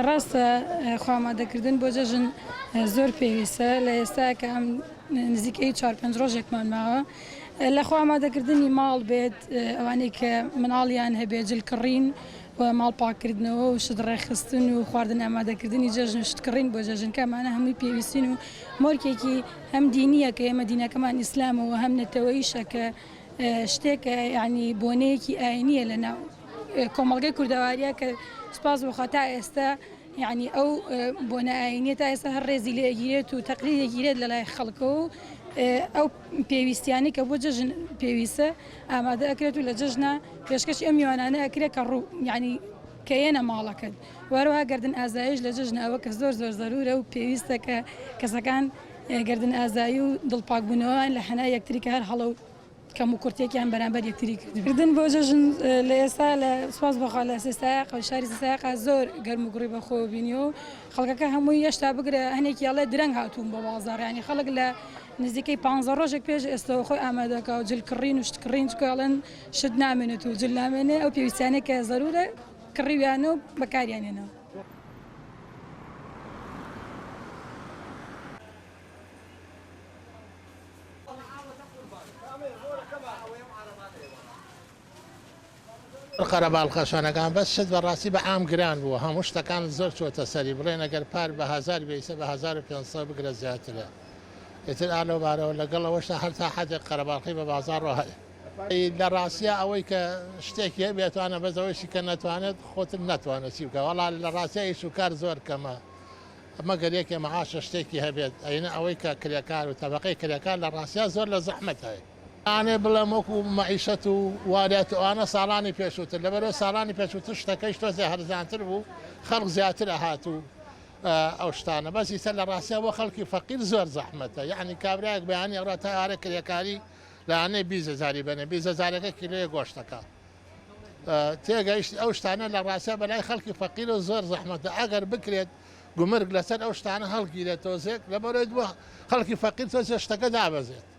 ڕاستە خواامادەکردن بۆ جەژن زۆر پێویستە لە ئێستا کە ئەم نزیکەی 4-5 ڕۆژێکمان ماوە لە خواامادەکردنی ماڵ بێت ئەوانەی کە مناڵیان هەبێ جلکڕین و ماڵ پاکردنەوە و شت ڕێخستن و خواردن ئامادەکردنی جەژن شتکڕین بۆ جەژنکەمانە هەمووی پێویستین و مۆرکێکی هەم دینیە کە ئێمە دینەکەمان ئیسلامەوە هەم نەتەوەیشە کە شتێکە یعنی بۆنەیەکی ئاینیە لە ناو کۆمەڵگەی کوردەواریە کە سپاس بۆخوا تا ئێستا یعنی ئەو بۆنە ئاینیە تا ئێستا هەر ڕێزی لێگیرێت و تەقلیدێگیرێت لە لای خەڵکە و ئەو پێویستیانی کە بۆ جەژن پێویستە ئامادە ئەکرێت و لە جەژنە پێشکەش ئەم میوانانە ئەکرێت کە ڕوو یعنی کەیەنە ماڵەکەت وەروها گردن ئازایش لە جەژن ئەوە کە زۆر زەرورە و پێویستە کە کەسەکان گردن ئازایی و دڵپاکبوونەوەیان لە حەنای یەکتریکە هەر هەڵە و کەم و کورتێکیان بەرامبەر یەکتری کردن بۆ جەژن لە ئێستا لە سوپاس بەخوا لە سێستایقە و شاری سێستایقە زۆر گەرم و گوڕی بەخۆ بینیەوە خەڵکەکە هەمووی هێشتا بگرە هەنێکی یاڵێ درەنگ هاتوون بە بازاڕ ینی خەڵک لە نزیکەی 15 ڕۆژێک پێش ئێستاەوە خۆی ئامادەکە و جلکڕین و شتکڕین چکڵەن شت نامێنێت و جل نامێنێ ئەو پێویستیانەیە کە زەرورە کڕیویانە و بەکاریانێنەوە. قەرەباڵخەشانەکان بەس شت بەڕاستی بە عام گران بووە هەموو شتەکان زۆر چۆتە سەری بڵێن ئەگەر پار بە 1000 بیسە بە 1500 بگرە زیاترە ئێتر ئالۆبارەوە لەگەڵ ئەوەشتا هەر تا حەدێک قەرەباڵخی بە بازار ڕۆهەیە لە ڕاستیە ئەوەی کە شتێکی هەبێتوانە بەزەوەیشی کە نەتوانێت خۆتت نەتوانێت چی بکە وەڵا لە ڕاستیایش و کار زۆر کەمە ئەمە گەرێکێ مەعاشە شتێکی هەبێت ئەینە ئەوەی کە کرێکار و تەبەقەی کرێکار لە ڕاستیا زۆر لە زەحمەت هەیە ئانێ بڵێم وەکو مەعیشەت و وارێت ئەوانە ساڵانی پێشووتر لەبەرەوە ساڵانی پێشووتر شتەکەیش تۆزێ هەرزانتر بوو خەڵک زیاتر ئەهات و ئەو شتانە بەسی سەر لە ڕاستیە بۆ خەڵکی فەقیر زۆر زەحمەتە یعنی کابراایەک بەیانی ئەوڕە تا ئارە کرێکاری لەانەی 20,000 بنێ 20,000ەکە کیلۆیە گۆشتەکە تێگەیشت ئەو شتانە لە ڕاستە بەلای خەڵکی فەقیر و زۆر زەحمەتە ئەگەر بکرێت گومرگ لەسەر ئەو شتانە هەڵگیرێت تۆزێک لەبەرەوەی بووە خەڵکی فەقیر تۆزێ شتەکە دابەزێت